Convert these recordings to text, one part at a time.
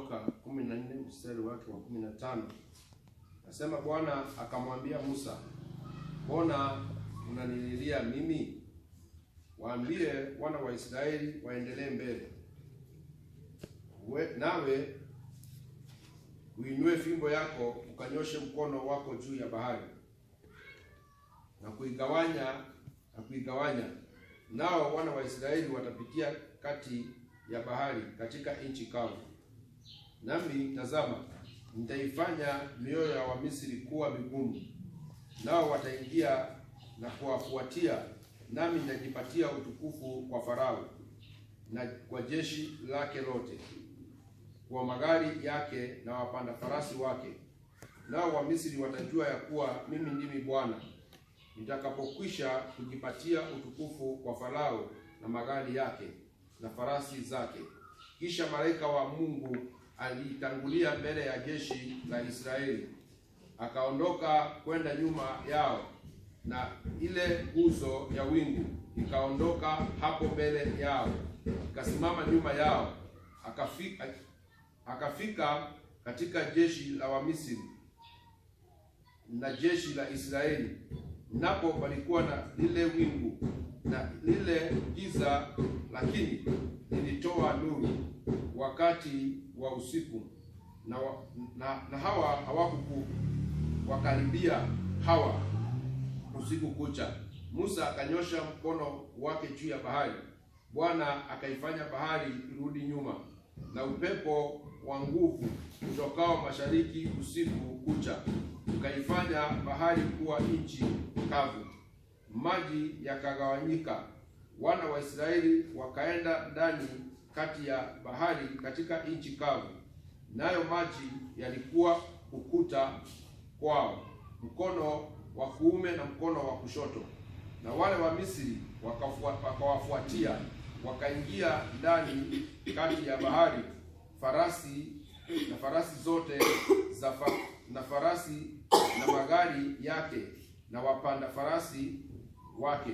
Kutoka 14 mstari wake wa 15. Nasema Bwana akamwambia Musa, mbona unanililia mimi? Waambie wana wa Israeli waendelee mbele. Nawe uinue fimbo yako ukanyoshe mkono wako juu ya bahari na kuigawanya. Nao wana wa Israeli watapitia kati ya bahari katika nchi kavu. Nami tazama, nitaifanya mioyo ya Wamisri kuwa migumu, nao wataingia na kuwafuatia, nami nitajipatia utukufu kwa Farao na kwa jeshi lake lote, kwa magari yake na wapanda farasi wake. Nao Wamisri watajua ya kuwa mimi ndimi Bwana, nitakapokwisha kujipatia utukufu kwa Farao na magari yake na farasi zake. Kisha malaika wa Mungu alitangulia mbele ya jeshi la Israeli, akaondoka kwenda nyuma yao, na ile nguzo ya wingu ikaondoka hapo mbele yao, ikasimama nyuma yao. Akafika katika jeshi la Wamisri na jeshi la Israeli, napo palikuwa na lile wingu na lile giza, lakini lilitoa nuru wakati wa usiku, na hawa hawakuwakaribia hawa usiku kucha. Musa akanyosha mkono wake juu ya bahari, Bwana akaifanya bahari irudi nyuma, na upepo wa nguvu utokao mashariki usiku kucha ukaifanya bahari kuwa nchi kavu. Maji yakagawanyika, wana wa Israeli wakaenda ndani kati ya bahari katika nchi kavu, nayo maji yalikuwa ukuta kwao, mkono wa kuume na mkono wa kushoto. Na wale wa Misri wakawafuatia, wakaingia ndani kati ya bahari, farasi zote na farasi na magari yake na wapanda farasi wake.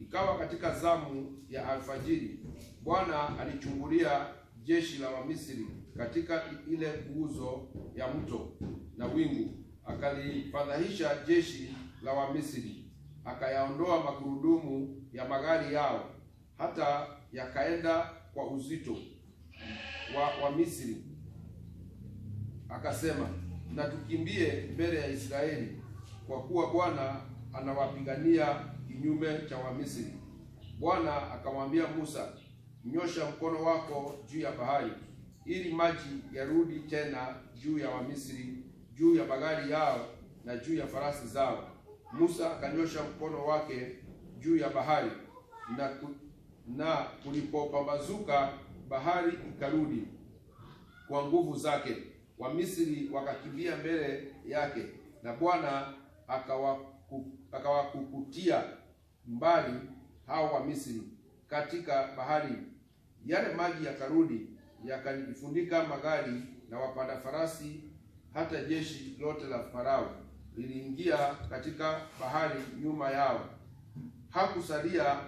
Ikawa katika zamu ya alfajiri, Bwana alichungulia jeshi la Wamisri katika ile nguzo ya mto na wingu, akalifadhaisha jeshi la Wamisri, akayaondoa magurudumu ya magari yao, hata yakaenda kwa uzito wa Misri. Akasema, na tukimbie mbele ya Israeli, kwa kuwa Bwana anawapigania kinyume cha Wamisri. Bwana akamwambia Musa, nyosha mkono wako juu ya bahari, ili maji yarudi tena juu ya Wamisri, juu ya magari yao na juu ya farasi zao. Musa akanyosha mkono wake juu ya bahari, na kulipopambazuka bahari ikarudi kwa nguvu zake. Wamisri wakakimbia mbele yake, na Bwana akawakukutia mbali hao Wamisri katika bahari. Yale maji yakarudi yakalifunika magari na wapanda farasi, hata jeshi lote la Farao liliingia katika bahari nyuma yao. Hakusalia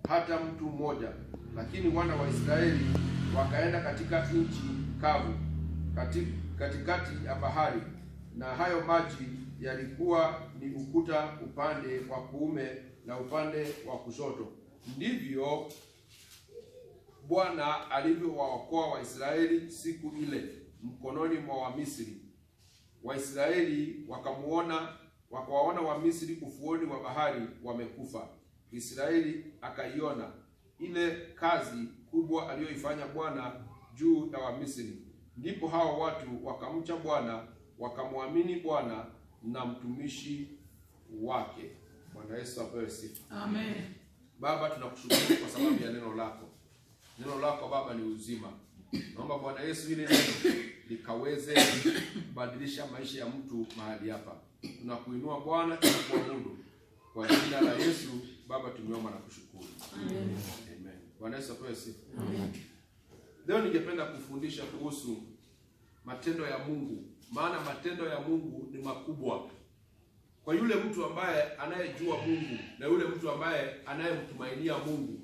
hata mtu mmoja, lakini wana wa Israeli wakaenda katika nchi kavu katikati ya bahari, na hayo maji yalikuwa ni ukuta upande wa kuume na upande wa kushoto. Ndivyo Bwana alivyowaokoa Waisraeli siku ile mkononi mwa Wamisri. Waisraeli wakawaona Wamisri ufuoni wa bahari wamekufa. Israeli akaiona ile kazi kubwa aliyoifanya Bwana juu ya Wamisri. Ndipo hao watu wakamcha Bwana, wakamwamini Bwana na mtumishi wake. Bwana Yesu apewe sifa. Amen. Baba, tunakushukuru kwa sababu ya neno lako. Neno lako Baba ni uzima. Naomba Bwana Yesu ile neno likaweze kubadilisha maisha ya mtu mahali hapa. Tunakuinua Bwana, tunakuabudu. Kwa jina la Yesu Baba tumeomba na kushukuru. Amen. Amen. Bwana Yesu apewe sifa. Amen. Leo ningependa kufundisha kuhusu matendo ya Mungu. Maana matendo ya Mungu ni makubwa. Kwa yule mtu ambaye anayejua Mungu na yule mtu ambaye anayemtumainia Mungu,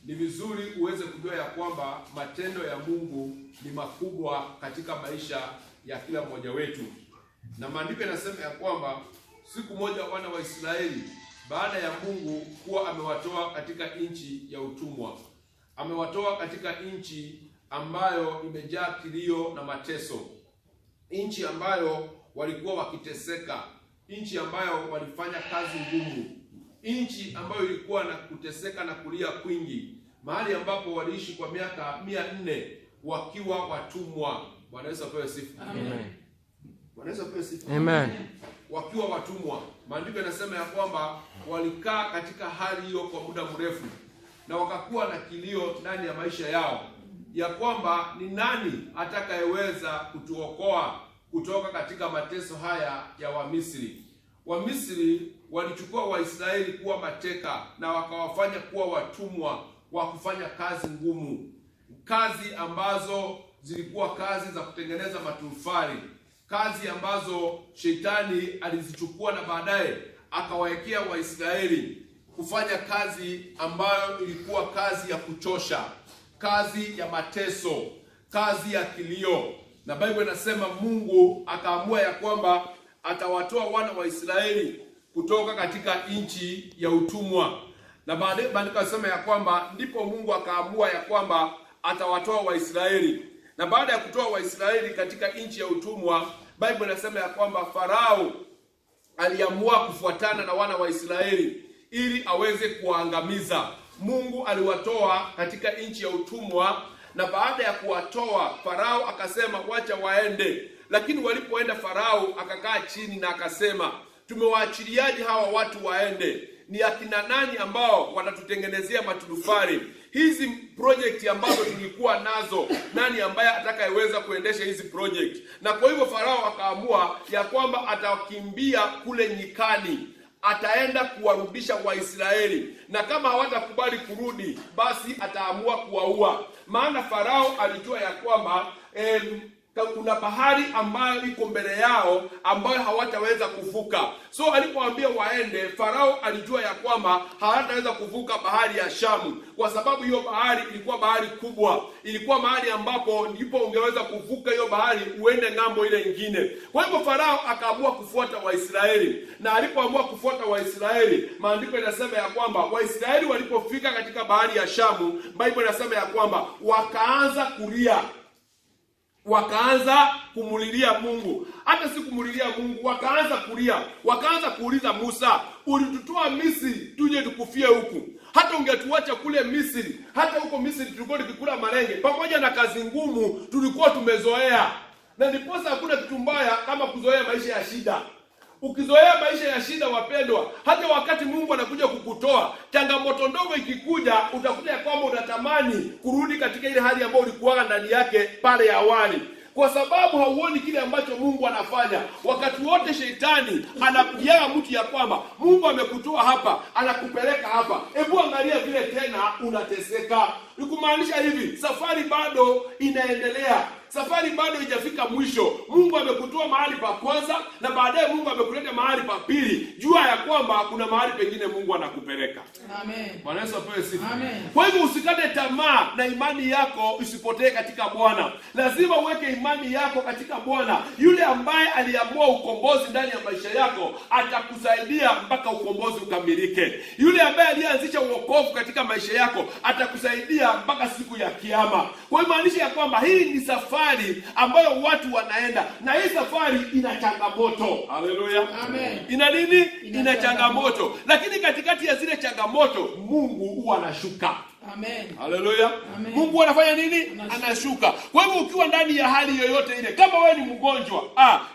ni vizuri uweze kujua ya kwamba matendo ya Mungu ni makubwa katika maisha ya kila mmoja wetu. Na maandiko yanasema ya kwamba siku moja wana wa Israeli, baada ya Mungu kuwa amewatoa katika nchi ya utumwa, amewatoa katika nchi ambayo imejaa kilio na mateso, nchi ambayo walikuwa wakiteseka, nchi ambayo walifanya kazi ngumu, nchi ambayo ilikuwa na kuteseka na kulia kwingi, mahali ambapo waliishi kwa miaka 400 wakiwa watumwa. Bwana Yesu apewe sifa. Amen. Bwana Yesu apewe sifa. Amen. Wakiwa watumwa, maandiko yanasema ya kwamba walikaa katika hali hiyo kwa muda mrefu, na wakakuwa na kilio ndani ya maisha yao ya kwamba ni nani atakayeweza kutuokoa kutoka katika mateso haya ya Wamisri. Wamisri walichukua Waisraeli kuwa mateka na wakawafanya kuwa watumwa wa kufanya kazi ngumu, kazi ambazo zilikuwa kazi za kutengeneza matofali, kazi ambazo shetani alizichukua na baadaye akawaekea Waisraeli kufanya kazi ambayo ilikuwa kazi ya kuchosha, kazi ya mateso, kazi ya kilio. Na Biblia inasema Mungu akaamua ya kwamba atawatoa wana wa Israeli kutoka katika nchi ya utumwa. Na baadaye maandiko yanasema ya kwamba ndipo Mungu akaamua ya kwamba atawatoa Waisraeli. Na baada ya kutoa Waisraeli katika nchi ya utumwa, Biblia inasema ya kwamba Farao aliamua kufuatana na wana wa Israeli ili aweze kuwaangamiza. Mungu aliwatoa katika nchi ya utumwa, na baada ya kuwatoa Farao akasema wacha waende. Lakini walipoenda, Farao akakaa chini na akasema, tumewaachiliaje hawa watu waende? Ni akina nani ambao watatutengenezea matofali? Hizi project ambazo tulikuwa nazo, nani ambaye atakayeweza kuendesha hizi project? Na kwa hivyo Farao akaamua ya kwamba atakimbia kule nyikani, ataenda kuwarudisha Waisraeli, na kama hawatakubali kurudi, basi ataamua kuwaua. Maana Farao alijua ya kwamba kuna bahari ambayo iko mbele yao ambayo hawataweza kuvuka. So alipoambia waende, Farao alijua ya kwamba hawataweza kuvuka bahari ya Shamu, kwa sababu hiyo bahari ilikuwa bahari kubwa, ilikuwa mahali ambapo ndipo ungeweza kuvuka hiyo bahari uende ng'ambo ile nyingine. Kwa hivyo Farao akaamua kufuata Waisraeli, na alipoamua kufuata Waisraeli, maandiko yanasema ya kwamba Waisraeli walipofika katika bahari ya Shamu, Biblia inasema ya kwamba wakaanza kulia, wakaanza kumulilia Mungu. Hata si kumulilia Mungu, wakaanza kulia, wakaanza kuuliza Musa, ulitutoa Misri tuje tukufie huku? Hata ungetuacha kule Misri, hata huko Misri tulikuwa tukikula marenge, pamoja na kazi ngumu tulikuwa tumezoea. Na ndiposa hakuna kitu mbaya kama kuzoea maisha ya shida. Ukizoea maisha ya shida, wapendwa, hata wakati Mungu anakuja kukutoa, changamoto ndogo ikikuja, utakuta ya kwamba unatamani kurudi katika ile hali ambayo ulikuwa ndani yake pale awali, kwa sababu hauoni kile ambacho Mungu anafanya. Wakati wote shetani anakujaga mtu ya kwamba Mungu amekutoa hapa, anakupeleka hapa, hebu angalia vile tena unateseka. Nikumaanisha hivi, safari bado inaendelea, safari bado haijafika mwisho. Mungu amekutoa mahali pa kwanza, na baadaye Mungu amekuleta mahali pa pili. Jua ya kwamba kuna mahali pengine Mungu anakupeleka. Amen. Bwana Yesu apewe sifa. Amen. Kwa hivyo usikate tamaa na imani yako isipotee katika Bwana. Lazima uweke imani yako katika Bwana. Yule ambaye aliamua ukombozi ndani ya maisha yako atakusaidia mpaka ukombozi ukamilike. Yule ambaye alianzisha wokovu katika maisha yako atakusaidia mpaka siku ya kiyama. Kwa hiyo maanisha ya kwamba hii ni safari ambayo watu wanaenda, na hii safari ina changamoto. Haleluya. Amen. Ina nini? Ina changamoto. Lakini katikati ya zile changamoto Mungu huwa anashuka. Amen. Haleluya. Amen. Mungu anafanya nini? Anashuka. Kwa hivyo ukiwa ndani ya hali yoyote ile, kama wewe ni mgonjwa,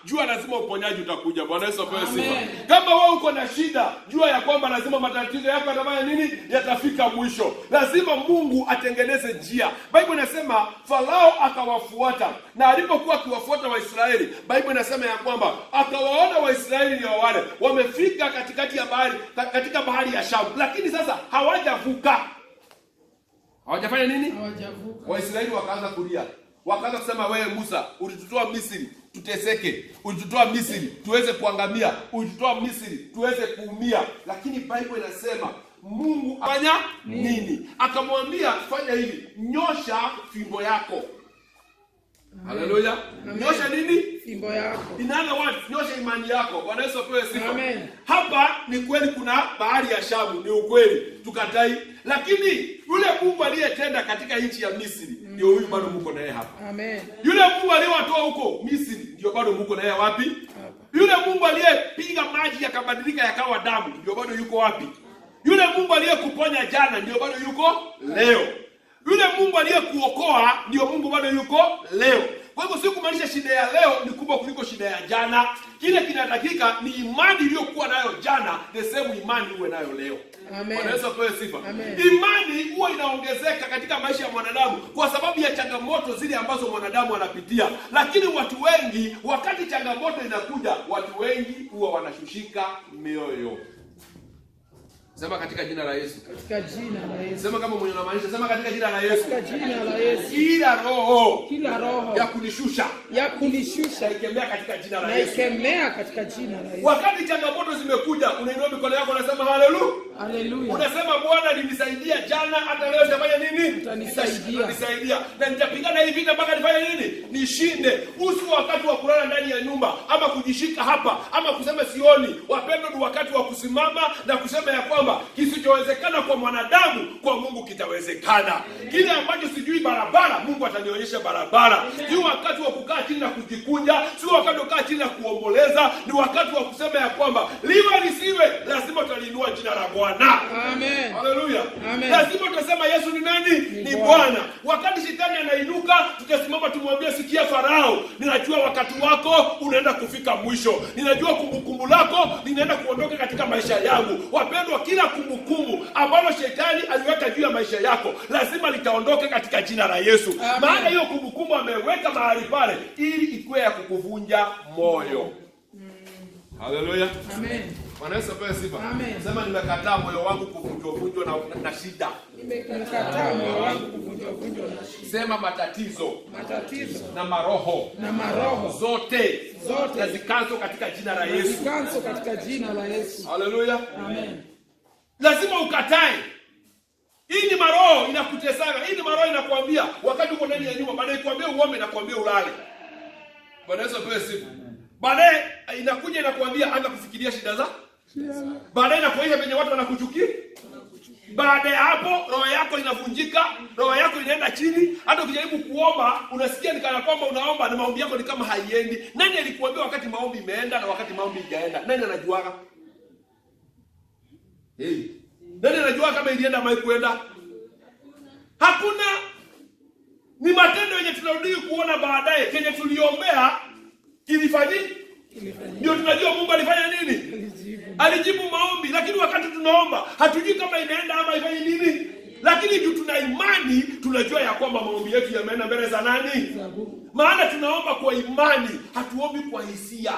jua lazima uponyaji utakuja. Bwana Yesu apewe sifa. Kama wewe uko na shida, jua ya kwamba lazima matatizo yako yatafanya nini? Yatafika mwisho. Lazima Mungu atengeneze njia. Biblia inasema Farao akawafuata, na alipokuwa akiwafuata Waisraeli, Biblia inasema ya kwamba akawaona Waisraeli ni wale wamefika katikati ya bahari, katika bahari ya Shamu, lakini sasa hawajavuka. Hawajafanya nini? Hawajavuka. Waisraeli wakaanza kulia. Wakaanza kusema, wewe Musa, ulitutoa Misri tuteseke, ulitutoa Misri tuweze kuangamia, ulitutoa Misri tuweze kuumia. Lakini Biblia inasema Mungu afanya nini? Akamwambia fanya hivi, nyosha fimbo yako. Haleluya. Nyosha nini? Fimbo yako. In other words, nyosha imani yako. Bwana Yesu apewe sifa. Amen. Hapa ni kweli kuna bahari ya Shamu, ni ukweli, tukatai. Lakini yule Mungu aliyetenda katika nchi ya Misri, ndio huyu bado mko naye hapa. Amen. Yule Mungu aliyewatoa huko Misri, ndio bado mko naye wapi? Hapa. Yule Mungu aliyepiga maji yakabadilika yakawa damu, ndio bado yuko wapi? Yule Mungu aliyekuponya jana, ndio bado yuko leo. Yule Mungu aliyekuokoa ndio Mungu bado yuko leo. Kwa hivyo sio kumaanisha shida ya leo ni kubwa kuliko shida ya jana. Kile kinatakika ni imani iliyokuwa nayo jana, the same imani uwe nayo leo. Amen. Wanaweza kupewa sifa. Amen. Imani huwa inaongezeka katika maisha ya mwanadamu kwa sababu ya changamoto zile ambazo mwanadamu anapitia. Lakini watu wengi, wakati changamoto inakuja, watu wengi huwa wanashushika mioyo. Sema katika jina la Yesu. Katika jina la Yesu. Sema kama mwenye unamaanisha, sema katika jina la Yesu. Katika jina la Yesu. Kila roho ya kunishusha, naikemea katika jina la Yesu. Naikemea katika jina la Yesu. Wakati changamoto zimekuja, unainua mikono yako unasema haleluya. Haleluya. Unasema Bwana alinisaidia jana, hata leo nitafanya nini? Utanisaidia. Na nitapigana hii vita mpaka nifanye nini? Nishinde. Usiwe wakati wa kulala ndani ya nyumba ama kujishika hapa ama kusema sioni. Wapendwa, ni wakati wa kusimama na kusema ya kwamba kisichowezekana kwa mwanadamu kwa Mungu kitawezekana. Kile ambacho sijui barabara, Mungu atanionyesha barabara. Sio wakati wa kukaa chini na kujikunja, sio wakati wa kukaa chini na kuomboleza, ni wakati wa kusema ya kwamba liwe lisiwe, lazima tutaliinua jina la Bwana. Amen. Haleluya. Amen. Lazima tutasema Yesu ni nani? Ni Bwana. Wakati shetani anainuka, tutasimama tumwambie, sikia Farao, ninajua wakati wako unaenda kufika mwisho. Ninajua kumbukumbu lako linaenda kuondoka katika maisha yangu. Wapendwa, kila kumbukumbu ambalo shetani aliweka juu ya maisha yako lazima litaondoka katika jina la Yesu. Maana hiyo kumbukumbu ameweka mahali pale ili ikuwe ya kukuvunja moyo. Haleluya. Amen. Bwana Yesu apewe sifa. Amen. Sema nimekataa moyo wangu kuvunjwa na shida. Nimekataa moyo wangu kuvunjwa na shida. Sema matatizo na maroho zote zikanzo katika jina la Yesu. Zikanzo katika jina la Yesu. Haleluya. Amen. Lazima ukatae. Hii ni maroho inakutesana. Hii ni maroho inakwambia wakati uko ndani ya nyumba, baadaye ikwambia uombe na kuambia ulale. Bwana Yesu apewe sifa. Baadaye inakuja inakwambia anza kufikiria shida za. Baadaye inakuonyesha venye watu wanakuchukia. Baada ya hapo roho yako inavunjika, roho yako inaenda chini. Hata ukijaribu kuomba unasikia ni kana kwamba unaomba na maombi yako ni kama haiendi. Nani alikuambia wakati maombi imeenda na wakati maombi haijaenda? Nani anajuaga? Nani anajua kama ilienda mai kuenda? Hakuna. Ni matendo yenye tunarudi kuona baadaye. Kenye tuliombea kilifanyika. Ndio tunajua Mungu alifanya nini? Alijibu maombi. Lakini wakati tunaomba hatujui kama inaenda ama ifanye nini. Lakini juu tuna imani, tunajua ya kwamba maombi yetu yameenda mbele za nani? Maana tunaomba kwa imani, hatuombi kwa hisia.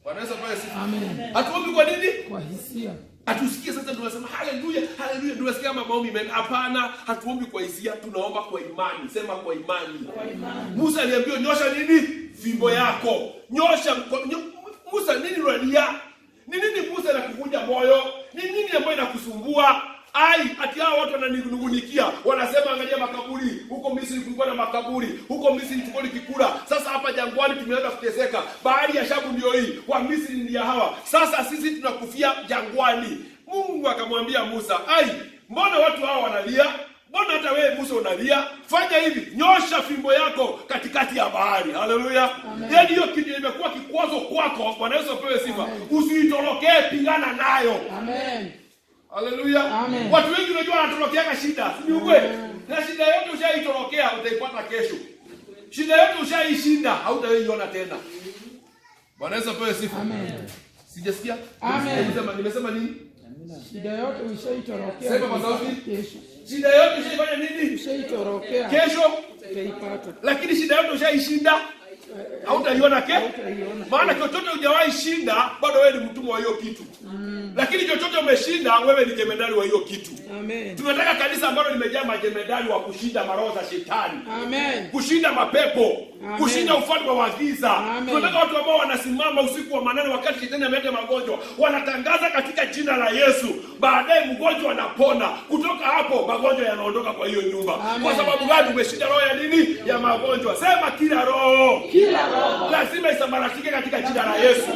Wanaweza pale sisi. Amen. Hatuombi kwa nini? Kwa hisia. Hatusikie sasa tunasema haleluya, haleluya, tunasikia maombi imeenda. Hapana, hatuombi kwa hisia, tunaomba kwa imani. Sema kwa imani. Kwa imani. Musa aliambiwa nyosha nini? Fimbo yako. Nyosha Musa, nini unalia? Ni nini Musa anakuvunja moyo? Ni nini ambayo inakusumbua? Ati hao watu wananungunikia, wanasema angalia makaburi, huko Misri kulikuwa na makaburi, huko Misri tulikuwa kikula. Sasa hapa jangwani tumeanza kuteseka. Bahari ya Shamu ndio hii, wa Misri ndio hawa. Sasa sisi tunakufia jangwani. Mungu akamwambia Musa, mbona watu hao wanalia? Mbona hata wewe Musa unalia? Fanya hivi, nyosha fimbo yako katikati ya bahari. Haleluya. Yaani hiyo kitu imekuwa kikwazo kwako. Bwana Yesu apewe sifa. Usiitorokee, pingana nayo. Amen. Haleluya. Watu wengi unajua wanatorokeaga shida. Si ukweli? Na shida yote ushaitorokea utaipata kesho. Shida yote ushaishinda hautaiona tena. Bwana Yesu apewe sifa. Amen. Sijasikia? Amen. Nimesema nini? Shida yote ushaitorokea. Sema kwa sauti. Kesho. Shida yote ushaifanya nini? Ushaitorokea. Kesho utaipata. Lakini shida yote ushaishinda hautaiona maana chochote hujawahi shinda bado wewe ni mtumwa wa hiyo kitu. Lakini chochote umeshinda wewe ni jemedari wa hiyo kitu. Amen. Tunataka kanisa ambalo limejaa majemedari wa kushinda maroho za shetani. Amen. Kushinda mapepo, kushinda ufalme wa giza. Tunataka watu ambao wanasimama usiku wa manane wakati shetani ameleta magonjwa, wanatangaza katika jina la Yesu, baadaye mgonjwa anapona. Kutoka hapo magonjwa yanaondoka kwa hiyo nyumba. Kwa sababu gani? Umeshinda roho ya nini? Ya magonjwa. Sema kila roho lazima isabaratike katika jina la Yesu.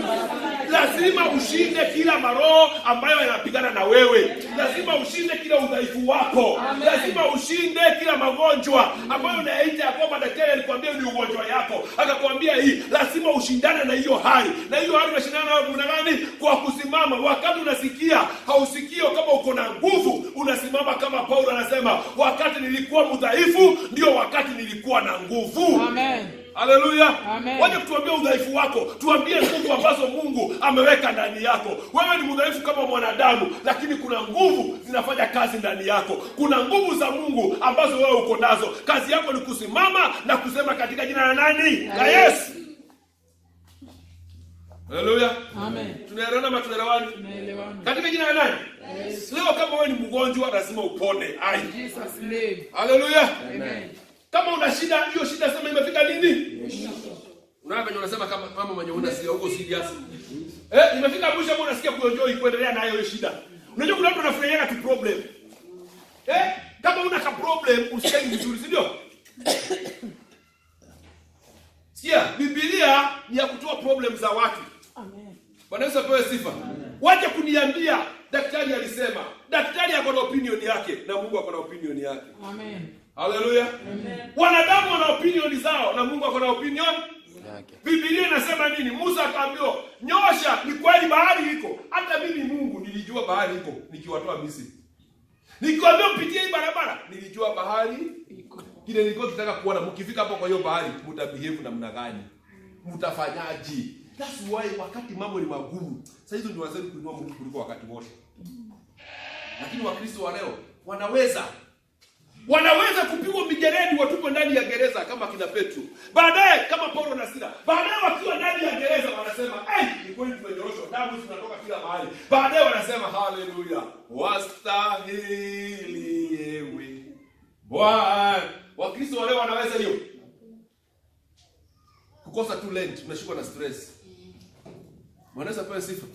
Lazima ushinde kila maroho ambayo yanapigana na wewe. Lazima ushinde kila udhaifu wako. Lazima ushinde kila magonjwa ambayo unaita ya kwamba daktari alikwambia ni ugonjwa yako, akakwambia hii. Lazima ushindane na hiyo hali. Na hiyo hali unashindana nayo kuna gani? Kwa kusimama. Wakati unasikia hausikio kama uko na nguvu, unasimama kama Paulo anasema, wakati nilikuwa mdhaifu ndio wakati nilikuwa na nguvu. Amen. Haleluya. Waje kutuambia udhaifu wako, tuambie nguvu ambazo Mungu ameweka ndani yako. Wewe ni mdhaifu kama mwanadamu, lakini kuna nguvu zinafanya kazi ndani yako. Kuna nguvu za Mungu ambazo wewe uko nazo. Kazi yako ni kusimama na kusema katika jina la nani? La Yesu. Haleluya. Amen. Tunaelewana ama tunaelewana? Tunaelewana. Katika jina la nani? Yes. Leo kama wewe ni mgonjwa lazima upone. Ai. Jesus name. Haleluya. Amen. Kama una shida, hiyo shida sema imefika lini? Unaanza unasema kama mama mwenye unasikia huko serious. Imefika mwisho hapo unasikia kuenjoy kuendelea na hiyo shida. Unajua kuna watu wanafurahia tu problem. Kama una ka problem usikie vizuri, si ndio? Sikia, Biblia ni ya kutoa problem za watu. Amen. Bwana Yesu apewe sifa. Waje kuniambia daktari alisema. Daktari ako na opinion yake na Mungu ako na opinion yake. Amen. Haleluya. Amen. Wanadamu wana opinion zao na Mungu ako na opinion yake. Biblia inasema nini? Musa akaambiwa, nyosha, ni kweli bahari iko. Hata mimi Mungu nilijua bahari iko nikiwatoa Misri. Nikiwaambia mpitie hii barabara, nilijua bahari iko. Kile nilikuwa kitaka kuona mkifika hapo kwa hiyo bahari, mtabehave namna gani? Mtafanyaje? That's why wakati mambo ni magumu, sasa hizo ndio wazee kuinua Mungu kuliko wakati wote. Lakini Wakristo wa leo wanaweza kupigwa mijeledi watupwe ndani ya gereza kama kina Petro. Baadaye kama Paulo na Sila. Baadaye wakiwa ndani ya gereza wanasema, ni kweli tumenyoroshwa, damu zinatoka kila mahali. Baadaye wanasema haleluya. Wastahili ewe Bwana. Wakristo wale wanaweza hiyo. Kukosa tu lent, unashikwa na stress. Mwanaweza pewa sifa.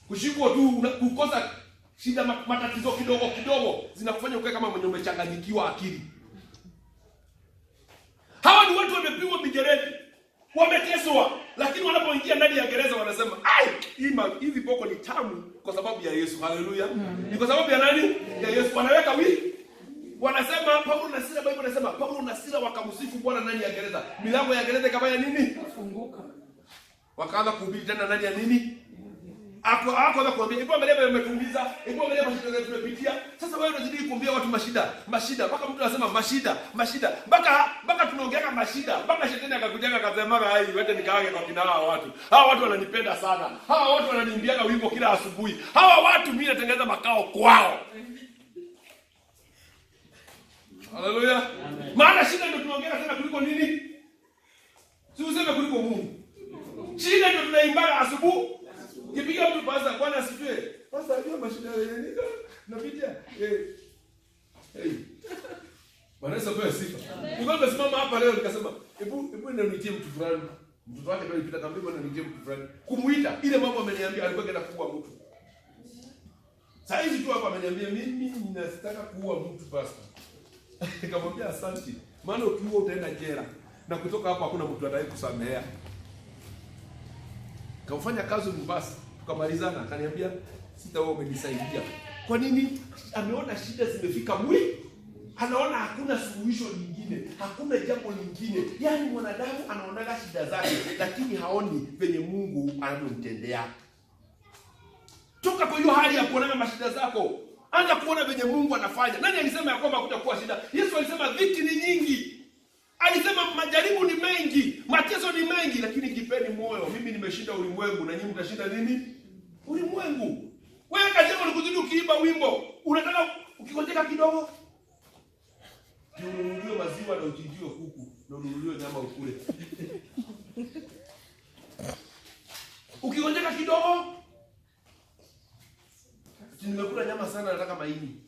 Kushikwa tu kukosa shida matatizo kidogo zinakufanya ukae kama mwenye umechanganyikiwa akili. Hawa ni watu wamepigwa mijeledi, wameteswa, lakini wanapoingia ndani ya gereza wanasema, hivi poko ni tamu kwa sababu ya Yesu. Haleluya. Ni kwa sababu ya nani? Ya Yesu. Wanaweka wanasema Paulo na Sila, Biblia inasema Paulo na Sila wakamsifu Bwana ndani ya gereza. Milango ya gereza ikafanya nini? Kufunguka. Wakaanza kuhubiri tena ndani ya nini? Hapo kuambia, ipo mbele umetuuliza, ipo mbele mashida zetu tumepitia. Sasa wewe unazidi kuambia watu mashida, mpaka mtu anasema mashida. Mpaka tunaongea mashida, mpaka shetani akakujenga akasema wete nikaange kwa kina hawa watu. Hawa watu wananipenda sana. Hawa watu wananiimbiaga wimbo kila asubuhi. Hawa watu mimi natengeneza makao kwao. Haleluya. Maana shida ndio tunaongea sana kuliko nini? Si useme kuliko Mungu. Shida ndio tunaimbaga asubuhi. Kipiga mtu pasta Bwana asifiwe. Pasta ajua mashida yenyewe napitia. Bwana Yesu apewe sifa. Nilikuwa nimesimama hapa leo nikasema, hebu nitie mtu fulani. Mtoto wake ndio alipita kambi bwana nitie mtu fulani. Kumuita ile mambo ameniambia alikuwa anaenda kuua mtu. Sasa hivi tu hapa ameniambia mimi ninataka kuua mtu pasta. Nikamwambia asante. Maana ukiua utaenda jela. Na kutoka hapo hakuna mtu atakayekusamehea. Kamfanya kazi mbasi, tukamalizana, akaniambia sitawewe umenisaidia. Kwa nini? Ameona shida zimefika anaona hakuna suluhisho lingine, hakuna jambo lingine. Yaani mwanadamu anaonaga shida zake, lakini haoni venye Mungu anavyomtendea. Toka kwa hiyo hali ya kuona mashida zako, anza kuona venye Mungu anafanya. Nani alisema ya kwamba hakutakuwa shida? Yesu alisema dhiki ni nyingi. Alisema majaribu ni mengi, mateso ni mengi, lakini jipeni moyo. Mimi nimeshinda ulimwengu na nyinyi mtashinda nini? Ulimwengu. Wewe kazi yako ni kuzidi ukiimba wimbo. Unataka ukikojeka kidogo, ununuliwe maziwa na uchinjiwe kuku, na ununuliwe nyama ukule. Ukikojeka kidogo, nimekula nyama sana nataka maini.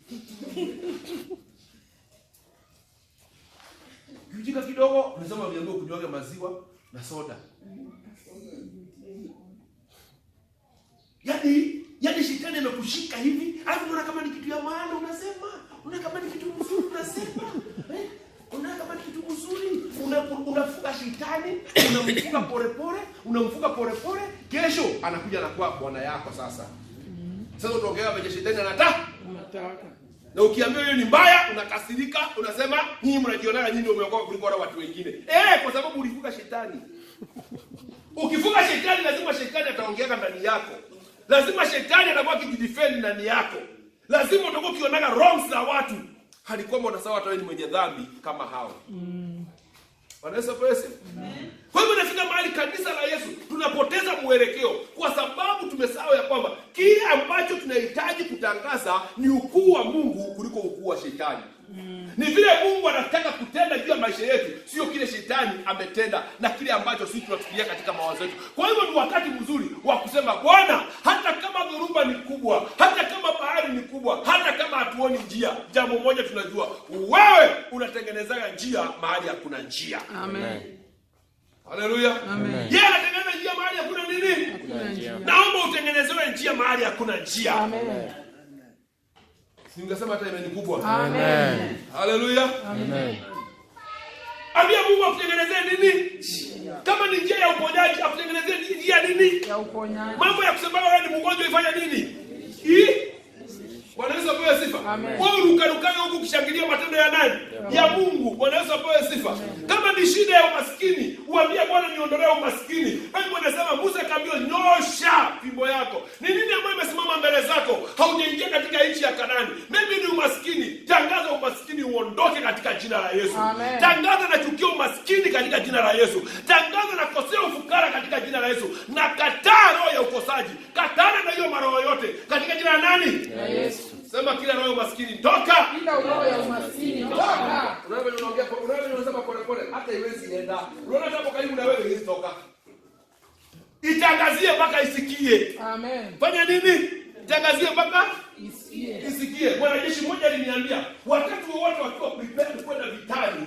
Kijika kidogo unasema uliambiwa kunywa maziwa na soda. Yaani shetani amekushika hivi, alafu unaona kama ni kitu ya maana unasema, unaona kama ni kitu mzuri unasema. Unaona kama ni kitu mzuri, unafuga shetani, unamfuga pole, kesho anakuja na kuwa bwana yako sasa. Sasa utaongea venye shetani anataka. Na ukiambiwa hiyo ni mbaya, unakasirika, unasema nyinyi mnajiona nyinyi ndio umeokoka kuliko watu wengine. Kwa sababu ulifuga shetani. Ukifuga shetani lazima shetani ataongea ndani yako. Lazima shetani atakuwa akijidefend ndani yako. Lazima utakuwa ukionaga wrongs za watu. Hali kwamba unasawa hata wewe ni mwenye dhambi kama hao. Wanaweza pesa? Kwa hivyo nafika mahali kanisa la Yesu tunapoteza mwelekeo kwa sababu tumesahau ya kwamba kile ambacho tunahitaji kutangaza ni ukuu wa Mungu kuliko ukuu wa shetani. Ni vile Mungu anataka kutenda juu ya maisha yetu, sio kile shetani ametenda na kile ambacho sisi tunafikiria katika mawazo yetu. Kwa hivyo ni wakati mzuri wa kusema Bwana, hata kama dhoruba ni kubwa, hata kama bahari ni kubwa, hata kama hatuoni njia, jambo moja tunajua, wewe unatengenezaga njia mahali hakuna njia. Amen. Haleluya. Amen. Yeye anatengeneza njia mahali hakuna nini? Hakuna njia. Naomba utengenezewe njia mahali hakuna njia. Amen. Singesema hata imani kubwa. Amen. Haleluya. Amen. Ambia Mungu akutengenezee nini? Kama ni njia ya uponyaji, akutengenezee njia nini? Ya uponyaji. Mambo ya kusema wewe ni mgonjwa ifanya nini? Bwana Yesu apewe sifa. Wewe ukarukaga huku ukishangilia matendo ya nani? Ya Mungu. Bwana Yesu apewe sifa. Kama ni shida ya umaskini, uambie Bwana niondolee umaskini. Mungu anasema Musa akaambia nyosha fimbo yako. Ni nini ambayo imesimama mbele zako? Haujaingia katika nchi ya Kanaani. Mimi ni umaskini. Tangaza umaskini uondoke katika jina la Yesu. Amen. Tangaza na chukio umaskini katika jina la Yesu. Tangaza na kosea ufukara katika jina la Yesu. Na kataa roho ya ukosaji. Katana na hiyo maroho yote katika jina la nani? Ya Yesu. Sema kila roho ya umaskini toka. Kila roho ya umaskini toka. Unasema pole hata iwezi enda. Unaona hapo karibu na wewe hizi toka. Itangazie mpaka isikie. Amen. Fanya nini? Itangazie mpaka isikie. Mwanajeshi mmoja aliniambia wakati wote wakiwa prepared kwenda vitani.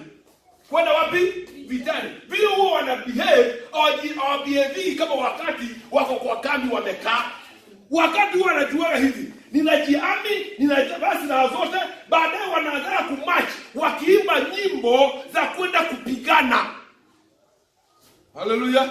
Kwenda wapi? Vitani. Vile huo wana behave au behave kama wakati wako kwa kambi wamekaa. Wakati huo anajuaga hivi. Ninajiami, ninajabasi na zote, baadaye wanaanza kumatch wakiimba nyimbo za kwenda kupigana. Haleluya.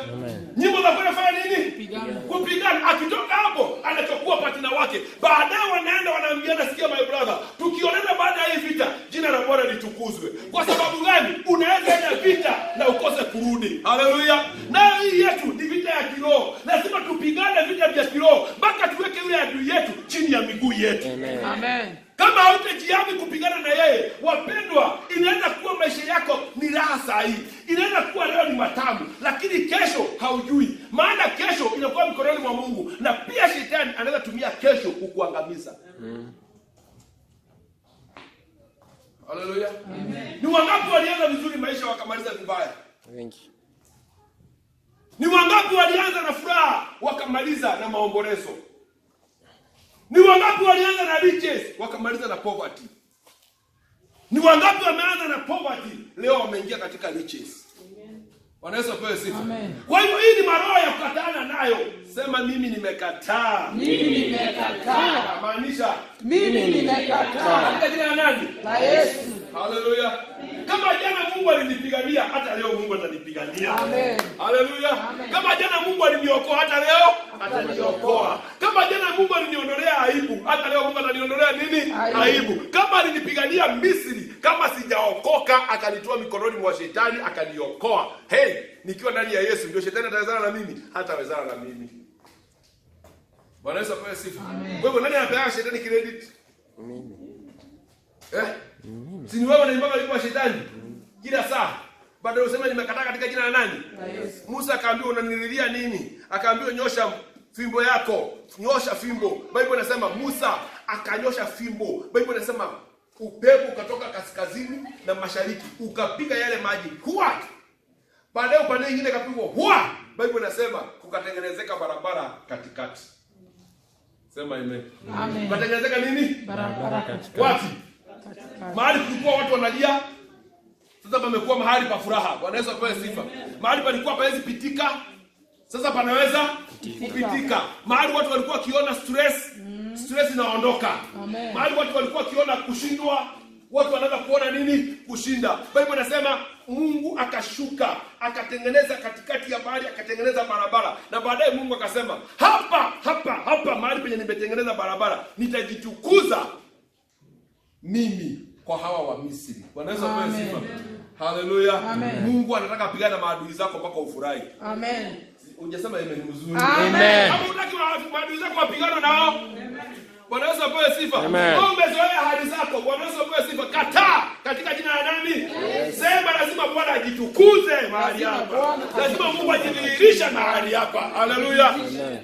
Nyimbo za kwenda fanya nini? Kupigana. Akitoka hapo anachukua partner wake. Baadaye wanaenda wanaambiana, sikia my brother, tukionana baada ya hii vita, jina la Bwana litukuzwe. Kwa sababu gani? Unaweza enda vita na ukose kurudi. Haleluya. Na hii yetu ni vita ya kiroho. Lazima tupigane vita vya kiroho mpaka tuweke yule adui yetu chini ya miguu yetu. Amen. Kama hautajiami kupigana na yeye, wapendwa, inaweza kuwa maisha yako ni raha saa hii. Inaweza kuwa leo ni matamu, lakini kesho haujui. Maana kesho inakuwa mikononi mwa Mungu, na pia shetani anaweza tumia kesho kukuangamiza. Haleluya. Ni wangapi walianza vizuri maisha wakamaliza vibaya? Wengi. Ni wangapi walianza na furaha wakamaliza na maombolezo? Ni wangapi walianza na riches wakamaliza na poverty? Ni wangapi wameanza na poverty leo wameingia katika riches? Wanaweza kupewa sifa. Kwa hivyo hii ni maroho ya kukatana nayo. Sema mimi nimekataa. Mimi nimekataa. Maanisha Mimi nimekataa. katika jina la nani? La Yesu. Haleluya. Kama jana Mungu alinipigania, hata leo Mungu atanipigania. Amen. Haleluya. Kama jana Mungu aliniokoa, hata leo ataniokoa. Kama jana Mungu aliniondolea aibu, hata leo Mungu ataniondolea nini? Aibu. Kama alinipigania Misri, kama sijaokoka akanitoa mikononi mwa shetani akaniokoa. Hey, nikiwa ndani ya Yesu ndio shetani atawezana na mimi, hatawezana na mimi. Bwana Yesu apewe sifa. Kwa hivyo nani anapeana shetani credit? Mimi. Si ni wewe unaimbaga yuko shetani kila saa. Baada useme nimekataa katika jina la nani? Yesu. Musa akaambiwa unanililia nini? Akaambiwa nyosha fimbo yako. Nyosha fimbo. Biblia inasema Musa akanyosha fimbo. Biblia inasema upepo ukatoka kaskazini na mashariki ukapiga yale maji. Huwa. Baadaye upande mwingine kapigwa. Huwa. Biblia inasema kukatengenezeka barabara katikati. Sema amen. Amen. Kukatengenezeka nini? Barabara katikati. Wapi? Mahali kulikuwa watu wanalia Sasa pamekuwa mahali pa furaha. Bwana Yesu apewe sifa. Mahali palikuwa hawezi pitika, sasa panaweza kupitika. Mahali watu walikuwa wakiona stress inaondoka. Mahali watu walikuwa wakiona kushindwa, watu wanaanza kuona nini? Kushinda. Biblia inasema Mungu akashuka, akatengeneza katikati ya bahari, akatengeneza barabara. Na baadaye Mungu akasema, hapa mahali penye nimetengeneza barabara, nitajitukuza mimi kwa hawa wa Misri. Bwana Yesu apewe sifa. Haleluya. Mungu anataka apigane na maadui zako mpaka ufurahi. Amen. Ungesema amen mzuri. Amen. Kama unataka maadui zako wapigane nao, Bwana Yesu apewe sifa. Amen. Umezoea hali zako, Bwana Yesu apewe sifa. Kataa katika jina la nani? Sema lazima Bwana ajitukuze mahali hapa. Lazima Mungu ajidhihirishe mahali hapa. Haleluya.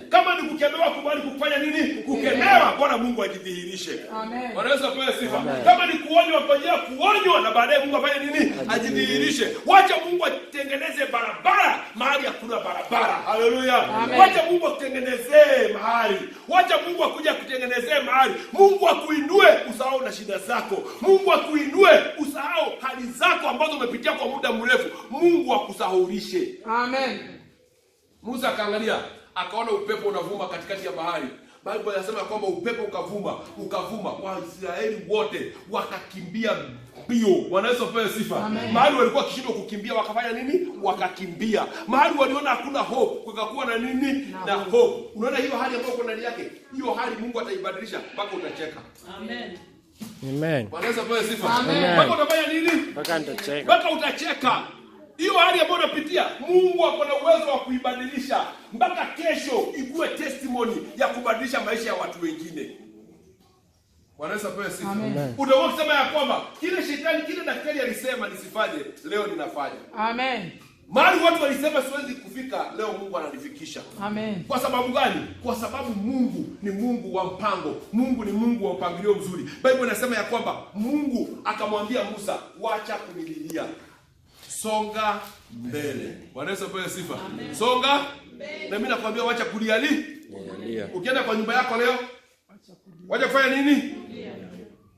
Kama ni kukemewa, kubali kufanya nini? Kukemewa, Bwana Mungu ajidhihirishe. Amen. Bwana Yesu apewe sifa. Kama ni kuonywa, kwa njia kuonywa, na baadaye Mungu afanye nini? Ajidhihirishe. Wacha Mungu atengeneze barabara mahali hakuna barabara. Haleluya. Wacha Mungu akutengenezee mahali. Wacha Mungu akuja kutengenezea mahali. Mungu akuinue usahau na shida zako. Mungu akuinue usahau hali zako ambazo umepitia kwa muda mrefu. Mungu akusahulishe. Amen. Musa akaangalia, akaona upepo unavuma katikati ya bahari. Biblia inasema kwamba upepo ukavuma, Waisraeli wote wakakimbia mbio. Bwana Yesu apewe sifa. Mahali walikuwa kishindwa kukimbia, wakafanya nini? Wakakimbia. Mahali waliona hakuna hope, kukakuwa na nini? Na hope. Unaona hiyo hali ambayo uko ndani yake, hiyo hali Mungu ataibadilisha mpaka utacheka. Amen. Amen. Bwana Yesu apewe sifa. Amen. Mpaka utafanya nini? Mpaka utacheka. Hiyo hali ambayo unapitia, Mungu ako na uwezo wa kuibadilisha mpaka kesho ikuwe testimony ya kubadilisha maisha ya watu wengine. Bwana Yesu apewe sifa. Utaona kusema ya kwamba kile shetani, kile daktari alisema nisifanye, leo ninafanya. Amen. Mahali watu walisema siwezi kufika, leo Mungu ananifikisha. Amen. Kwa sababu gani? Kwa sababu Mungu ni Mungu wa mpango. Mungu ni Mungu wa mpangilio mzuri. Biblia inasema ya kwamba Mungu akamwambia Musa, wacha kunililia, songa mbele. Bwana Yesu apewe sifa. Songa mbele. Na mimi nakwambia wacha kulialia. Ukienda kwa nyumba yako leo, wacha kufanya nini?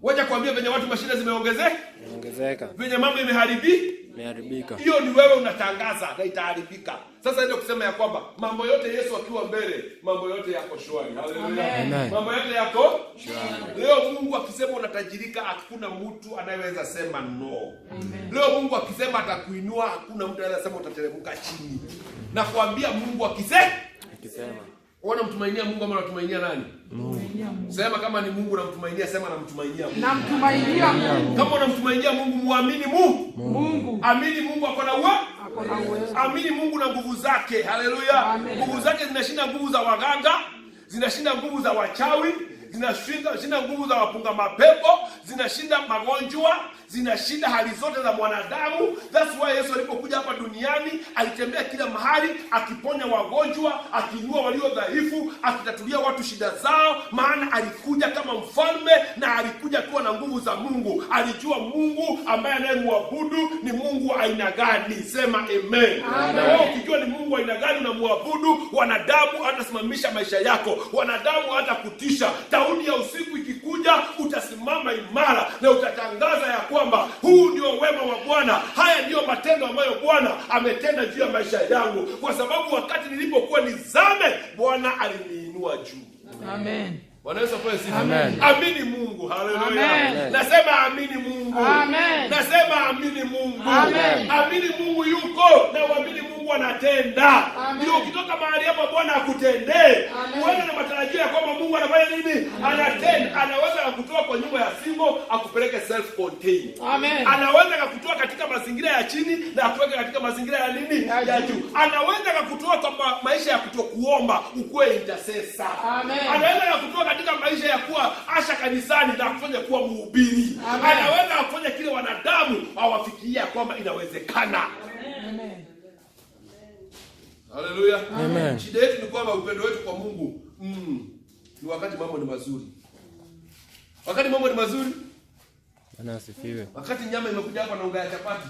Wacha kuambia venye watu mashida zimeongezeka. Venye mambo imeharibika. Hiyo ni wewe unatangaza na itaharibika. Sasa ndio kusema ya kwamba mambo yote Yesu akiwa mbele, mambo yote yako shwari. Haleluya. Mambo yote yako shwari. Leo Mungu akisema unatajirika, hakuna mtu anayeweza sema no. Leo Mungu akisema atakuinua, hakuna mtu anayeweza sema utateremka chini. Na kuambia Mungu akisema. Unamtumainia Mungu ama unatumainia nani? Mungu. Sema kama ni Mungu unamtumainia, sema namtumainia Mungu. Namtumainia Mungu. Kama unamtumainia Mungu, muamini Mungu. Amini Mungu ako na uwezo. Amini Mungu na nguvu zake. Haleluya. Nguvu zake zinashinda nguvu za waganga, zinashinda nguvu za wachawi, zinashinda nguvu za wapunga mapepo, zinashinda magonjwa, zinashinda hali zote za mwanadamu. That's why Yesu alipokuja hapa duniani alitembea kila mahali akiponya wagonjwa, akiinua walio dhaifu, akitatulia watu shida zao, maana alikuja kama mfalme na alikuja kuwa na nguvu za Mungu. Alijua Mungu ambaye anayemwabudu ni Mungu wa aina gani. Sema amen. Na wewe ukijua ni Mungu wa aina gani unamwabudu, wanadamu hatasimamisha maisha yako. Wanadamu hatakutisha. Tauni ya usiku ikikuja, utasimama imara na utatangaza ya kwamba huu ndio wema wa Bwana. Haya ndio matendo ambayo Bwana ametenda juu ya maisha yangu. Kwa sababu wakati nilipokuwa nizame, Bwana aliniinua juu. Amen. Bwana Yesu apewe sifa. Amini Mungu. Haleluya. Nasema amini Mungu. Amen. Nasema amini Mungu. Amen. Amini Mungu yuko na uamini Mungu anatenda. Ndio ukitoka mahali hapa Bwana akutendee. Uone na matarajio ya kwamba Mungu anafanya nini? Anatenda. Anaweza kukutoa kwa nyumba ya single akupeleke self contained. Amen. Anaweza kukutoa katika mazingira ya chini na akuweke katika mazingira ya nini? Ya juu. Anaweza kukutoa kwa maisha ya kutokuomba ukuwe intercessor. Amen. Anaweza kukutoa katika maisha ya kuwa asha kanisani na kufanya kuwa mhubiri. Anaweza kufanya kile wanadamu hawafikiria kwamba inawezekana. Amen. Haleluya. Amen. Shida yetu ni kwamba upendo wetu kwa Mungu ni wakati mambo ni mazuri. Wakati mambo ni mazuri, Bwana asifiwe. wakati nyama imekuja hapa na unga ya chapati,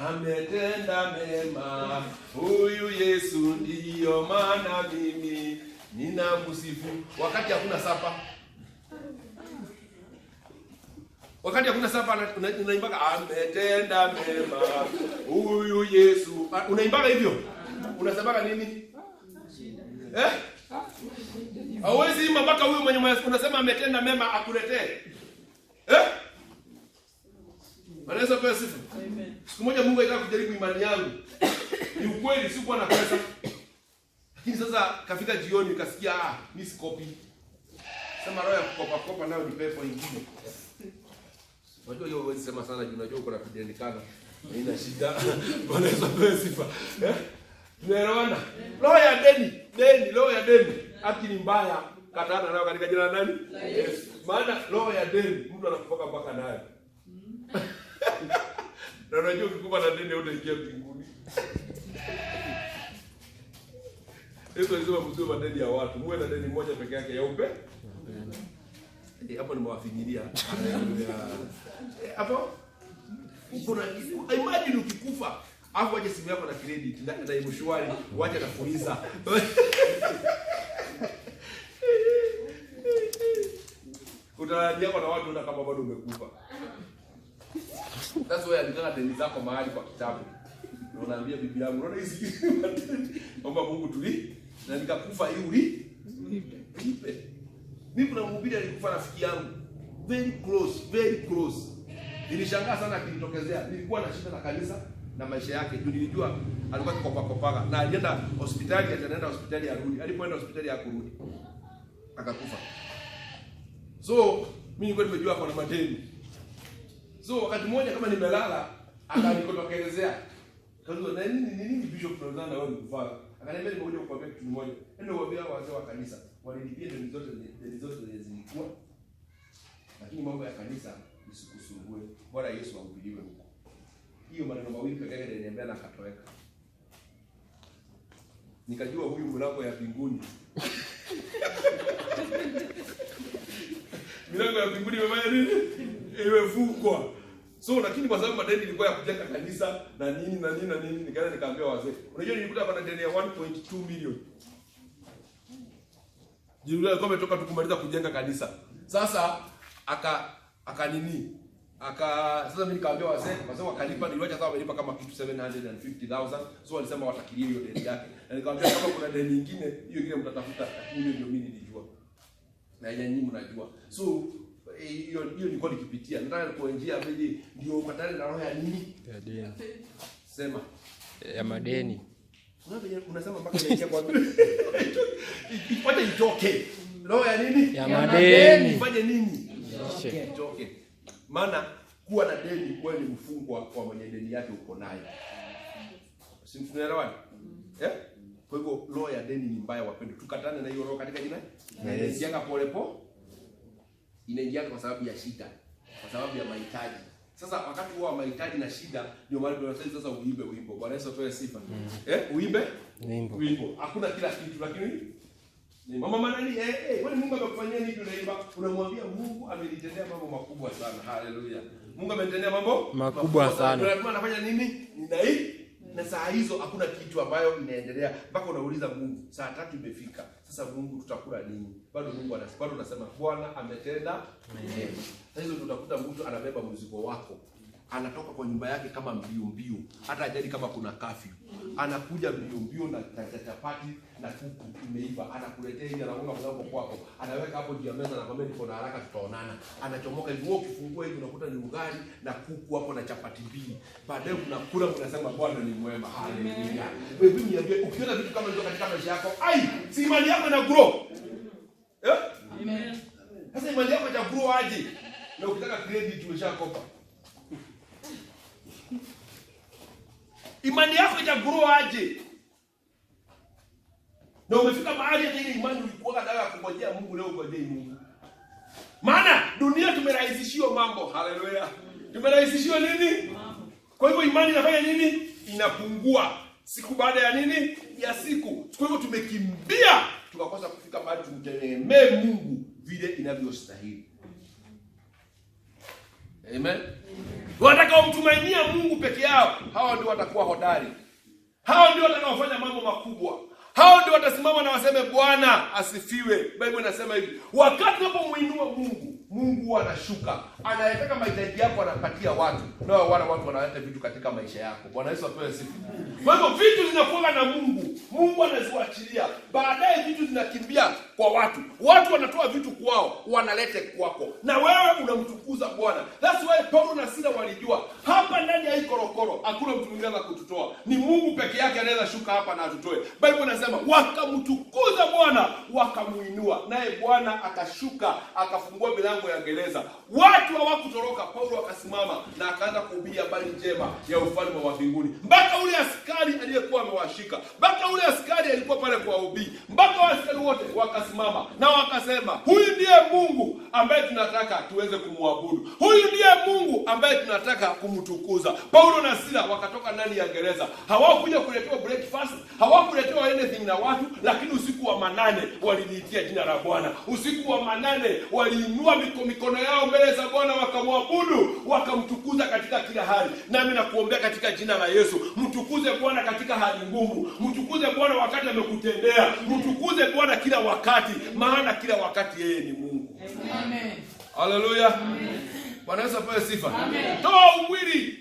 ametenda mema huyu Yesu, ndiyo maana mimi ninamsifu. Wakati hakuna sapa, Wakati hakuna sapa unaimbaga ametenda mema huyu Yesu. Unaimbaga hivyo? Unasemaga nini? Hawezi imba mpaka huyu mwenye unasema ametenda mema akuletee. Anaweza kwa sifa. Amen. Siku moja Mungu alitaka kujaribu imani yangu. Ni ukweli sikuwa na pesa. Lakini sasa kafika jioni nikasikia mimi sikopi. Sema roho ya kukopa nayo ni pepo nyingine. Unajua hiyo wewe sema sana juu unajua uko na kujiandikana. Haina shida. Anaweza kwa sifa. Tunaelewana? Roho ya deni. Haki ni mbaya. Katana nayo katika jina la nani? Yesu. Maana roho ya deni mtu anakupoka mpaka nayo. Na unajua ukikuwa na deni utaingia mbinguni. Yesu alisema msiwe madeni ya watu. Muwe na deni moja peke yake ya upe. Hapo nimewafinyilia. Hapo kuna imagine ukikufa afu aje simu yako na credit na mshwari waje na fuliza. Utarajia kwa watu na kama bado umekufa. That's why alikanga deni zako mahali kwa kitabu. Na unaambia bibi yangu, unaona hizi kwamba Mungu tuli na nikakufa hivi lipe. Mimi kuna mhubiri alikufa rafiki yangu. Very close. Nilishangaa sana akinitokezea. Nilikuwa na shida na kanisa na maisha yake. Juu nilijua alikuwa kikopa na alienda hospitali, ataenda hospitali arudi. Alipoenda hospitali hakurudi. Akakufa. So mimi nilikuwa nimejua kwa na madeni. So wakati mmoja kama nimelala akanikotokelezea. Kazo na nini bishop tunazana wewe mkufala. Akaniambia nimekuja kukwambia kitu kimoja. Ndio waambia wazee wa kanisa walilipia deni zote zilikuwa. Lakini mambo ya kanisa usikusumbue. Bora Yesu ahubiriwe huko. Hiyo maneno mawili pekee yake aliniambia na akatoweka. Nikajua huyu mlango ya mbinguni. Milango ya mbinguni imefanya nini? Imefungwa. So lakini kwa sababu madeni ilikuwa ya kujenga kanisa na nini nikaenda nikaambia wazee. Unajua nilikuta kwa deni ya 1.2 million. Jumla kama umetoka tukumaliza kujenga kanisa. Sasa sasa mimi nikaambia wazee wakalipa, niliwacha sawa walipa kama kitu 750,000. So walisema watakilia hiyo deni yake. Na nikamwambia kama kuna deni nyingine, hiyo ingine mtatafuta, hiyo ndio mimi nilijua. Na nyinyi mnajua. So hiyo nilikuwa nikipitia. Nataka kuenjia vile ndio ukatane na roho ya nini? Ya deni. Sema ya madeni. Unasema mpaka inaingia kwa mimi. Ipate itoke. Roho ya nini? Ya madeni. Ifanye nini? Itoke. Maana kuwa na deni kwa ni mfungwa kwa mwenye deni yake uko nayo. Si tunaelewana? Kwa hivyo roho ya deni ni mbaya wapende. Tukatane na hiyo roho katika jina. Inaingia polepole. Inaingia kwa sababu ya shida, kwa sababu ya mahitaji. Sasa wakati huo wa mahitaji na shida ndio maana tunasema sasa uimbe wimbo. Bwana Yesu atoe sifa. Uimbe wimbo. Hakuna kila kitu lakini ni mama manani wewe Mungu amekufanyia nini unaimba? Unamwambia Mungu amenitendea mambo makubwa sana. Haleluya. Mungu amenitendea mambo makubwa sana. Tunasema anafanya nini? Na saa hizo hakuna kitu ambayo inaendelea mpaka unauliza Mungu, saa 3 imefika. Sasa Mungu tutakula nini? Bado Mungu bado unasema Bwana ametenda mema. Sasa hizo tutakuta mtu anabeba mzigo wako. Anatoka kwa nyumba yake kama mbio. Hata ajali kama kuna kafyu. Anakuja mbio na chapati na kuku imeiva. Anakuletea hivi anaunga mlango kwako. Anaweka hapo juu ya meza na kwambia niko na haraka tutaonana. Anachomoka hivyo ukifungua hivi unakuta ni ugali na kuku hapo na chapati mbili. Baadaye unakula unasema Bwana ni mwema. Haleluya. Wewe niambie ukiona vitu kama hizo katika maisha yako, si imani yako ina grow. Amen. Sasa imani yako ita grow aje? Na ukitaka credit umeshakopa. Imani yako ita grow aje? Na umefika mahali hata ile imani ulikuwa nataka kungojea Mungu leo ungojee Mungu. Maana dunia tumerahisishiwa mambo. Haleluya. Tumerahisishiwa nini? Kwa hivyo imani inafanya nini? Inapungua siku baada ya nini? Ya siku. Kwa hivyo tumekimbia tukakosa kufika mahali tumtegemee Mungu vile inavyostahili. Amen. Wanataka kumtumainia Mungu peke yao, hao ndio watakuwa hodari. Hao ndio watakaofanya mambo makubwa. Hao ndio watasimama na waseme Bwana asifiwe. Biblia inasema hivi, wakati unapomuinua Mungu, Mungu anashuka, anayetaka mahitaji yako anapatia watu, na wale watu wanaleta vitu katika maisha yako. Bwana Yesu apewe sifa. Kwa hivyo vitu zinakuwa na Mungu, Mungu anaziachilia, baadaye vitu zinakimbia kwa watu, watu wanatoa vitu kwao wanalete kwako, na wewe unamtukuza Bwana. That's why Paulo na Sila walijua hapa ndani ya hii korokoro hakuna mtu mwingine anaweza kututoa, ni Mungu peke yake anaweza shuka hapa na atutoe. Biblia inasema wakamtukuza Bwana, wakamuinua, naye Bwana akashuka akafungua milango ya gereza. Watu hawakutoroka, Paulo akasimama na akaanza kuhubiri habari njema ya ufalme wa mbinguni, mpaka ule askari aliyekuwa amewashika, mpaka ule askari alikuwa pale kwa ubii, mpaka askari wote wakasimama na wakasema, huyu ndiye Mungu ambaye tunataka tuweze kumwabudu, huyu ndiye Mungu ambaye tunataka kumtukuza. Paulo na Sila wakatoka ndani ya gereza, hawakuja kuletewa breakfast, hawakuletewa anything na watu, lakini usiku wa manane waliliitia jina la Bwana. Usiku wa manane waliinua mikono yao mbele za Bwana, wakamwabudu, wakamtukuza katika kila hali. Nami nakuombea katika jina la Yesu, mtukuze Bwana katika hali ngumu, mtukuze Bwana wakati amekutendea, mtukuze Bwana kila wakati, maana kila wakati yeye ni Mungu. Amen. Haleluya. Bwana Yesu apewe sifa. Amen. Toa umwili,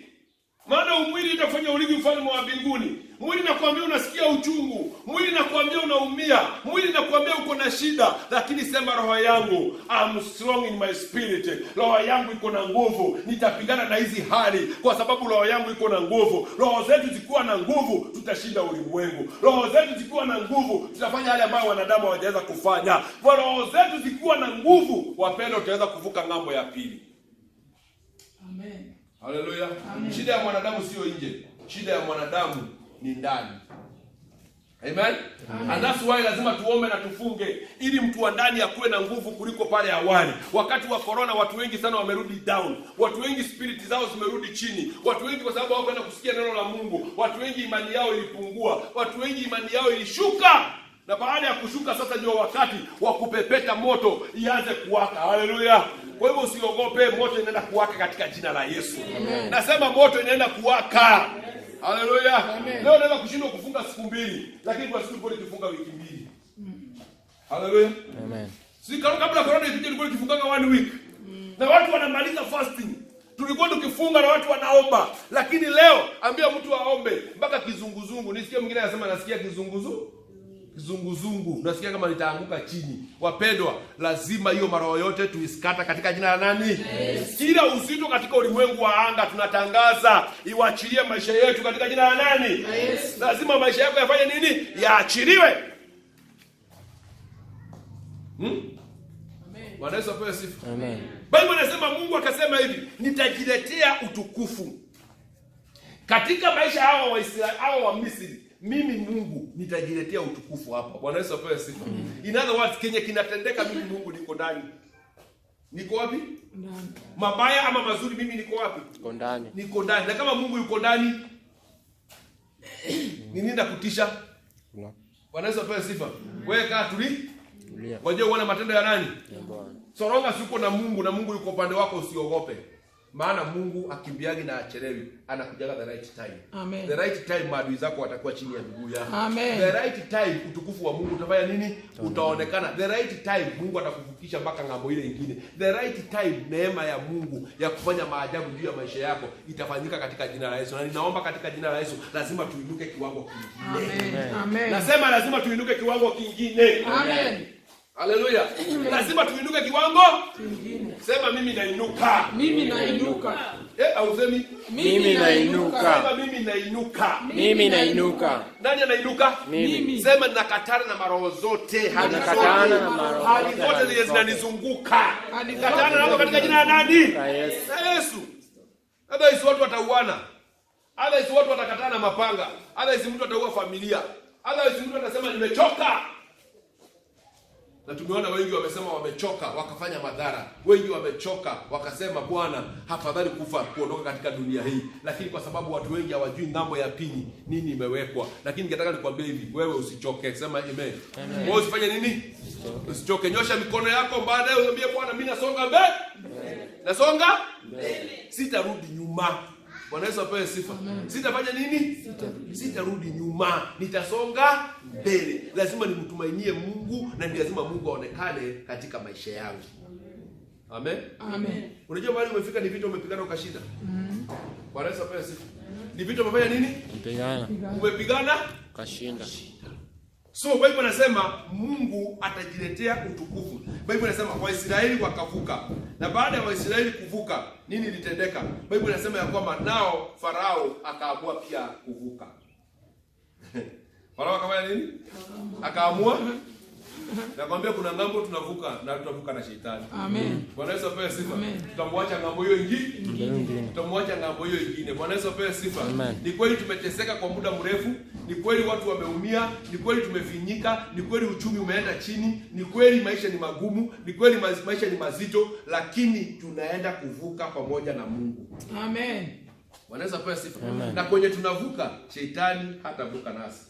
maana umwili utafanya urithi ufalme wa mbinguni. Mwili nakwambia unasikia uchungu, mwili nakwambia unaumia, mwili nakwambia uko na shida, lakini sema roho yangu, I'm strong in my spirit. Roho yangu iko na nguvu, nitapigana na hizi hali kwa sababu roho yangu iko na nguvu. Roho zetu zikiwa na nguvu tutashinda ulimwengu. Roho zetu zikiwa na nguvu tutafanya yale ambayo wanadamu hawajaweza kufanya. Kwa roho zetu zikiwa na nguvu, wapendwa, tutaweza kuvuka ng'ambo ya pili. Amen. Haleluya. Shida ya mwanadamu sio nje, shida ya mwanadamu ni ndani. Amen. And that's why lazima tuombe na tufunge, ili mtu wa ndani akuwe na nguvu kuliko pale awali. Wakati wa corona watu wengi sana wamerudi down, watu wengi spirit zao zimerudi chini, watu wengi kwa sababu hawakwenda kusikia neno la Mungu, watu wengi imani yao ilipungua, watu wengi imani yao ilishuka. Na baada ya kushuka sasa ndio wakati wa kupepeta moto ianze kuwaka. Haleluya. Kwa hivyo usiogope, moto inaenda kuwaka katika jina la Yesu. Amen. Nasema moto inaenda kuwaka. Haleluya. Leo unaweza kushindwa kufunga siku 2, lakini kwa siku ukifunga wiki 2. Haleluya. Amen. Si kabla corona ifike tulikuwa tukifunga 1 week. Na watu wanamaliza fasting. Tulikuwa tukifunga na watu wanaomba, lakini leo ambia mtu aombe mpaka kizunguzungu. Nisikie mwingine anasema nasikia kizunguzungu. Nasikia kama nitaanguka chini. Wapendwa, lazima hiyo maroho yote tuiskata katika jina la nani? Yes. Kila uzito katika ulimwengu wa anga tunatangaza iwaachilie maisha yetu katika jina la nani? Yes. Lazima maisha yako yafanye nini? Yaachiliwe. Amen. Bwana Yesu apewe sifa. Amen. Biblia inasema Mungu akasema hivi, nitajiletea utukufu katika maisha hao wa Israeli, hao wa Misri. Mimi Mungu nitajiletea utukufu hapa. Bwana Yesu apewe sifa. In other words, kenye kinatendeka mimi Mungu niko ndani. Niko wapi? Ndani. Mabaya ama mazuri mimi niko wapi? Niko ndani. Niko ndani. Na kama Mungu yuko ndani, ni nini ndakutisha? No. Bwana Yesu apewe sifa. Wewe kaa tulia. Ngoja uone matendo ya nani? Ya Bwana. Soronga siko na Mungu na Mungu yuko upande wako, usiogope. Maana Mungu akimbiagi na achelewi, anakujaga the right time. Amen. The right time maadui zako watakuwa chini ya miguu yako. Amen. The right time utukufu wa Mungu utafanya nini? Utaonekana. The right time Mungu atakuvukisha mpaka ng'ambo ile nyingine. The right time neema ya Mungu ya kufanya maajabu juu ya maisha yako itafanyika katika jina la Yesu. Na ninaomba katika jina la Yesu lazima tuinuke kiwango kingine. Amen. Amen. Nasema lazima tuinuke kiwango kingine. Amen. Haleluya. Lazima tuinuke kiwango kingine. Sema mimi nainuka. Mimi nainuka. Au semi mimi nainuka. Sema mimi nainuka. Mimi nainuka. Nani anainuka? Mimi. Sema ninakatana na maroho zote, ninakatana na maroho hali zote zile zinanizunguka. Nikatana nazo katika jina la nani? La Yesu. Otherwise watu watauana. Otherwise watu watakatana mapanga. Otherwise mtu ataua familia. Otherwise mtu atasema nimechoka. Na tumeona wengi wamesema wamechoka, wakafanya madhara. Wengi wamechoka, wakasema Bwana, afadhali kufa kuondoka katika dunia hii. Lakini kwa sababu watu wengi hawajui ngambo ya pili nini imewekwa. Lakini ningetaka nikwambie hivi, wewe usichoke. Sema amen. Wewe usifanye nini? Usichoke. Nyosha mikono yako, baadaye uambie Bwana, mimi nasonga mbele. Nasonga mbele. Sitarudi nyuma. Bwana Yesu apewe sifa. Sitafanya nini? Sitarudi nyuma. Nitasonga mbele. Lazima nimtumainie Mungu na lazima Mungu aonekane katika maisha yangu. Amen. Amen. Unajua mahali umefika ni vita umepigana ukashinda. Bwana Yesu apewe sifa. Ni vita umefanya nini? Mpigana. Umepigana Kashinda. So Bible inasema Mungu atajiletea utukufu. Bible inasema Waisraeli wakavuka. Na baada ya Waisraeli kuvuka, nini litendeka? Bible inasema ya kwamba nao Farao akaamua pia kuvuka. Farao akafanya nini? Akaamua. Nakwambia kuna ngambo tunavuka na tutavuka na shetani. Amen. Bwana Yesu apewe sifa. Amen. Tutamwacha ngambo hiyo Ingine. tutamwacha ngambo hiyo ingine. Bwana Yesu apewe sifa. Amen. Ni kweli tumeteseka kwa muda mrefu, ni kweli watu wameumia, ni kweli tumefinyika, ni kweli uchumi umeenda chini, ni kweli maisha ni magumu, ni kweli maisha ni mazito, lakini tunaenda kuvuka pamoja na Mungu. Amen. Bwana Yesu apewe sifa. Amen. Na kwenye tunavuka, shetani hatavuka nasi.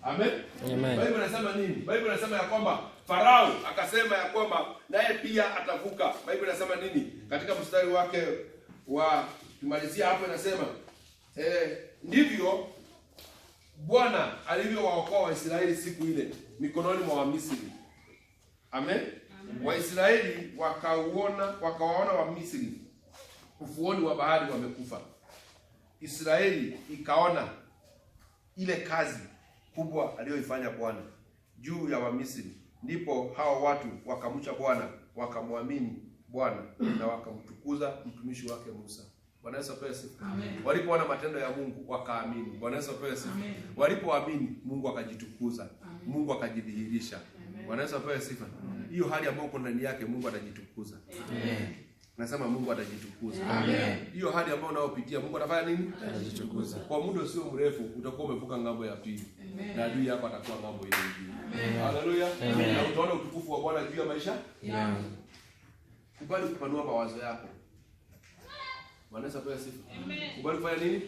Amen. Amen. Bible inasema nini? Bible inasema ya kwamba Farao akasema ya kwamba naye pia atavuka. Bible inasema nini? Katika mstari wake wa kumalizia hapo inasema ndivyo Bwana alivyowaokoa Waisraeli siku ile mikononi mwa Wamisri. Amen. Waisraeli wakawaona Wamisri ufuoni wa bahari wamekufa. Israeli ikaona ile kazi kubwa aliyoifanya Bwana juu ya Wamisri, ndipo hao watu wakamcha Bwana, wakamwamini Bwana na wakamtukuza mtumishi wake Musa. Bwana Yesu apewe sifa. Walipoona matendo ya Mungu wakaamini. Bwana Yesu apewe sifa. Walipoamini Mungu akajitukuza. Mungu akajidhihirisha. Bwana Yesu apewe sifa. Hiyo hali ambayo uko ndani yake Mungu atajitukuza. Amen. Nasema Mungu atajitukuza. Amen. Hiyo hali ambayo unayopitia Mungu atafanya nini? Atajitukuza. Kwa muda usio mrefu utakuwa umevuka ngambo ya pili. Na adui yako atakuwa ngambo ile nyingine. Haleluya. Na utaona utukufu wa Bwana juu ya maisha yako. Kubali kupanua mawazo yako. Bwana Yesu apewe sifa. Kubali kufanya nini?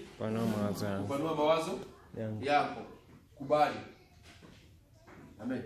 Kupanua mawazo yako. Kubali. Amen.